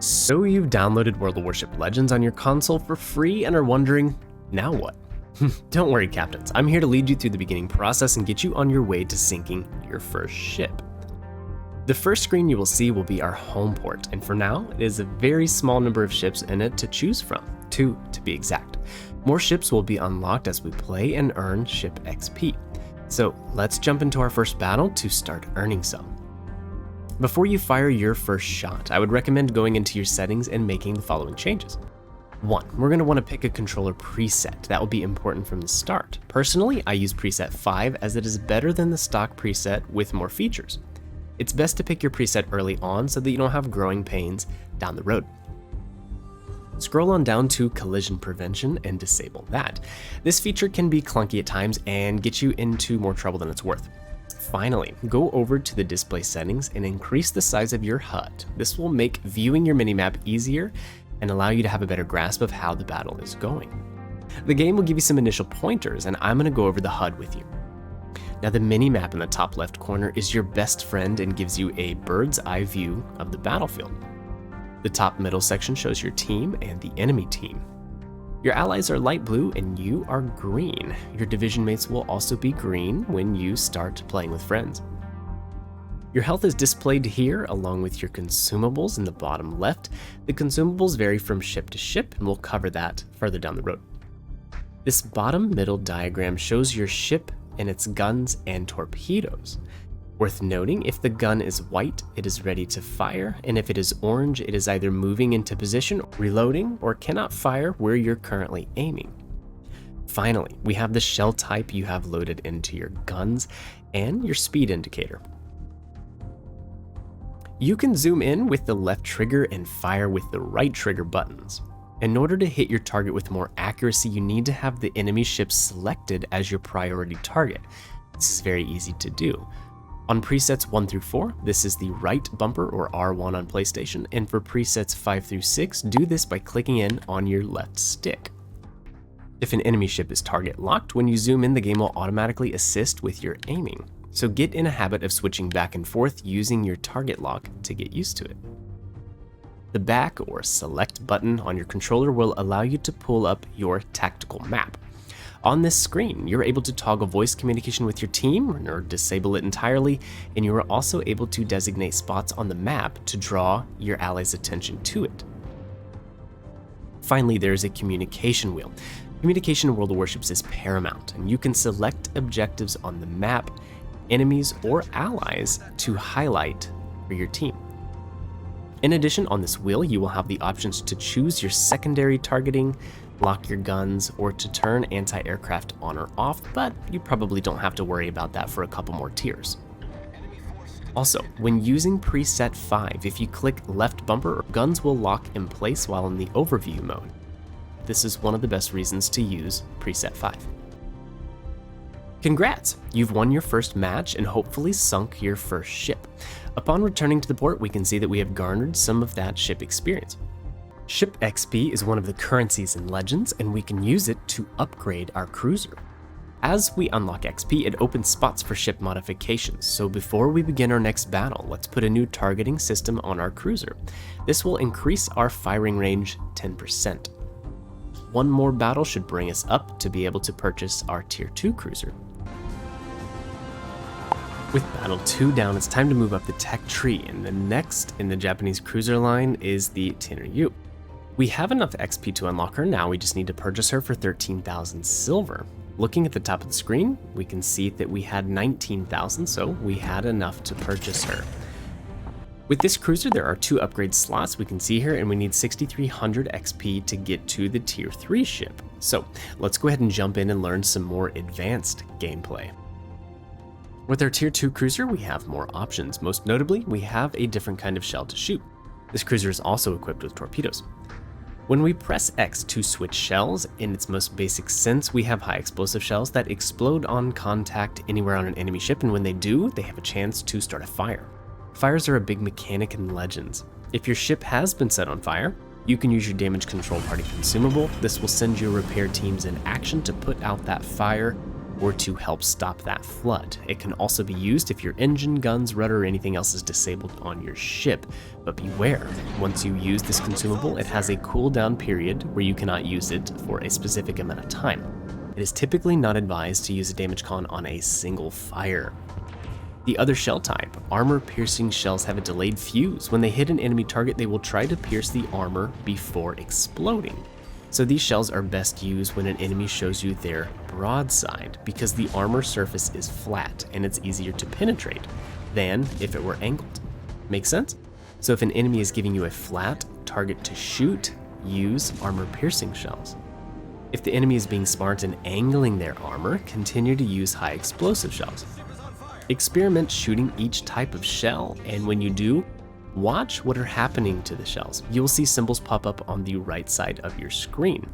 So you've downloaded World of Warships Legends on your console for free and are wondering, now what? Don't worry, Captains. I'm here to lead you through the beginning process and get you on your way to sinking your first ship. The first screen you will see will be our home port, and for now, it is a very small number of ships in it to choose from, 2 to be exact. More ships will be unlocked as we play and earn ship XP. So let's jump into our first battle to start earning some. Before you fire your first shot, I would recommend going into your settings and making the following changes. 1. We're going to want to pick a controller preset. That will be important from the start. Personally, I use preset 5 as it is better than the stock preset with more features. It's best to pick your preset early on so that you don't have growing pains down the road. Scroll on down to collision prevention and disable that. This feature can be clunky at times and get you into more trouble than it's worth. Finally, go over to the display settings and increase the size of your HUD. This will make viewing your minimap easier and allow you to have a better grasp of how the battle is going. The game will give you some initial pointers, and I'm going to go over the HUD with you. Now, the minimap in the top left corner is your best friend and gives you a bird's eye view of the battlefield. The top middle section shows your team and the enemy team. Your allies are light blue and you are green. Your division mates will also be green when you start playing with friends. Your health is displayed here along with your consumables in the bottom left. The consumables vary from ship to ship, and we'll cover that further down the road. This bottom middle diagram shows your ship and its guns and torpedoes. Worth noting, if the gun is white, it is ready to fire, and if it is orange, it is either moving into position, reloading, or cannot fire where you're currently aiming. Finally, we have the shell type you have loaded into your guns and your speed indicator. You can zoom in with the left trigger and fire with the right trigger buttons. In order to hit your target with more accuracy, you need to have the enemy ship selected as your priority target. This is very easy to do. On presets 1 through 4, this is the right bumper or R1 on PlayStation, and for presets 5 through 6, do this by clicking in on your left stick. If an enemy ship is target locked, when you zoom in, the game will automatically assist with your aiming. So get in a habit of switching back and forth using your target lock to get used to it. The back or select button on your controller will allow you to pull up your tactical map. On this screen, you're able to toggle voice communication with your team or disable it entirely, and you are also able to designate spots on the map to draw your allies' attention to it. Finally, there is a communication wheel. Communication in World of Warships is paramount, and you can select objectives on the map, enemies, or allies to highlight for your team. In addition, on this wheel, you will have the options to choose your secondary targeting, lock your guns, or to turn anti-aircraft on or off, but you probably don't have to worry about that for a couple more tiers. Also, when using preset 5, if you click left bumper, guns will lock in place while in the overview mode. This is one of the best reasons to use preset 5. Congrats! You've won your first match and hopefully sunk your first ship. Upon returning to the port, we can see that we have garnered some of that ship experience. Ship XP is one of the currencies in Legends, and we can use it to upgrade our cruiser. As we unlock XP, it opens spots for ship modifications, so before we begin our next battle, let's put a new targeting system on our cruiser. This will increase our firing range 10%. One more battle should bring us up to be able to purchase our Tier 2 cruiser. With Battle 2 down, it's time to move up the tech tree, and the next in the Japanese cruiser line is the Tenryu. We have enough XP to unlock her now, we just need to purchase her for 13,000 silver. Looking at the top of the screen, we can see that we had 19,000, so we had enough to purchase her. With this cruiser, there are 2 upgrade slots we can see here, and we need 6,300 XP to get to the Tier 3 ship. So let's go ahead and jump in and learn some more advanced gameplay. With our Tier 2 cruiser, we have more options. Most notably, we have a different kind of shell to shoot. This cruiser is also equipped with torpedoes. When we press X to switch shells, in its most basic sense, we have high explosive shells that explode on contact anywhere on an enemy ship, and when they do, they have a chance to start a fire. Fires are a big mechanic in Legends. If your ship has been set on fire, you can use your damage control party consumable. This will send your repair teams in action to put out that fire or to help stop that flood. It can also be used if your engine, guns, rudder, or anything else is disabled on your ship. But beware, once you use this consumable, it has a cooldown period where you cannot use it for a specific amount of time. It is typically not advised to use a damage con on a single fire. The other shell type, armor-piercing shells, have a delayed fuse. When they hit an enemy target, they will try to pierce the armor before exploding. So these shells are best used when an enemy shows you their broadside, because the armor surface is flat and it's easier to penetrate than if it were angled. Make sense? So if an enemy is giving you a flat target to shoot, use armor-piercing shells. If the enemy is being smart and angling their armor, continue to use high explosive shells. Experiment shooting each type of shell, and when you do, watch what are happening to the shells. You'll see symbols pop up on the right side of your screen.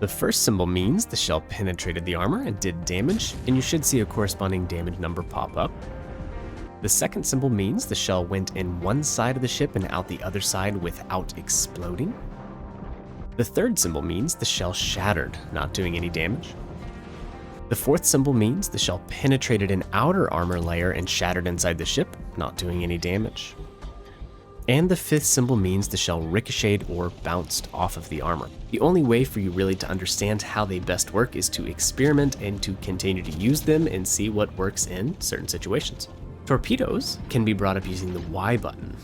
The first symbol means the shell penetrated the armor and did damage, and you should see a corresponding damage number pop up. The second symbol means the shell went in one side of the ship and out the other side without exploding. The third symbol means the shell shattered, not doing any damage. The fourth symbol means the shell penetrated an outer armor layer and shattered inside the ship, not doing any damage. And the fifth symbol means the shell ricocheted or bounced off of the armor. The only way for you really to understand how they best work is to experiment and to continue to use them and see what works in certain situations. Torpedoes can be brought up using the Y button.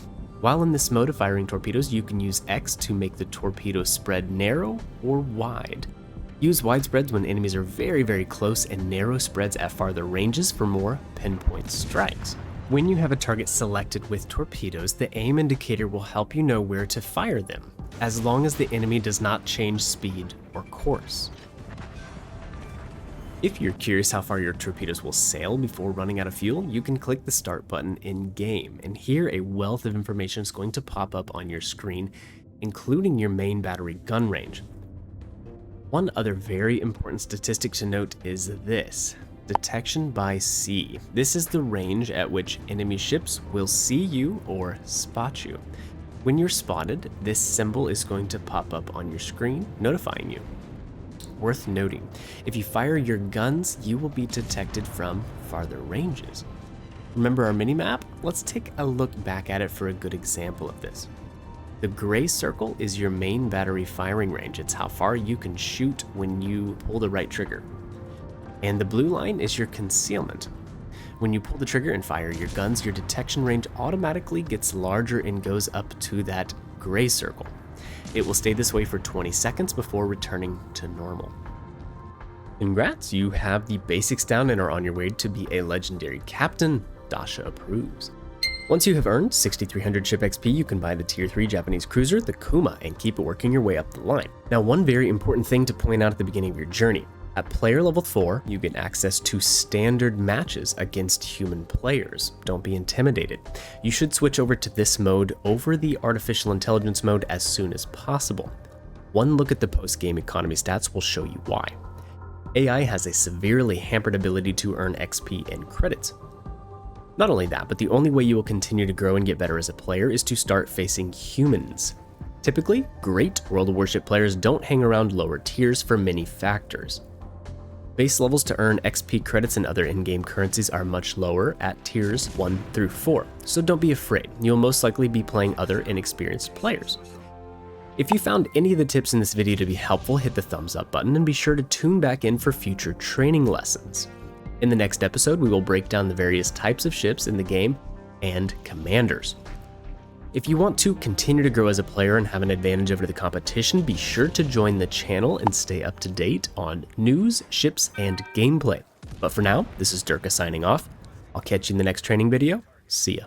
While in this mode of firing torpedoes, you can use X to make the torpedo spread narrow or wide. Use wide spreads when enemies are very, very close, and narrow spreads at farther ranges for more pinpoint strikes. When you have a target selected with torpedoes, the aim indicator will help you know where to fire them, as long as the enemy does not change speed or course. If you're curious how far your torpedoes will sail before running out of fuel, you can click the start button in-game, and here a wealth of information is going to pop up on your screen, including your main battery gun range. One other very important statistic to note is this: detection by sea. This is the range at which enemy ships will see you or spot you. When you're spotted, this symbol is going to pop up on your screen, notifying you. Worth noting, if you fire your guns, you will be detected from farther ranges. Remember our mini-map? Let's take a look back at it for a good example of this. The gray circle is your main battery firing range. It's how far you can shoot when you pull the right trigger. And the blue line is your concealment. When you pull the trigger and fire your guns, your detection range automatically gets larger and goes up to that gray circle. It will stay this way for 20 seconds before returning to normal. Congrats, you have the basics down and are on your way to be a legendary captain. Dasha approves. Once you have earned 6,300 ship XP, you can buy the Tier 3 Japanese cruiser, the Kuma, and keep it working your way up the line. Now, one very important thing to point out at the beginning of your journey. At player level 4, you get access to standard matches against human players. Don't be intimidated. You should switch over to this mode over the artificial intelligence mode as soon as possible. One look at the post-game economy stats will show you why. AI has a severely hampered ability to earn XP and credits. Not only that, but the only way you will continue to grow and get better as a player is to start facing humans. Typically, great World of Warship players don't hang around lower tiers for many factors. Base levels to earn XP credits and other in-game currencies are much lower at tiers 1 through 4, so don't be afraid. You'll most likely be playing other inexperienced players. If you found any of the tips in this video to be helpful, hit the thumbs up button and be sure to tune back in for future training lessons. In the next episode, we will break down the various types of ships in the game and commanders. If you want to continue to grow as a player and have an advantage over the competition, be sure to join the channel and stay up to date on news, ships, and gameplay. But for now, this is Durka signing off. I'll catch you in the next training video. See ya.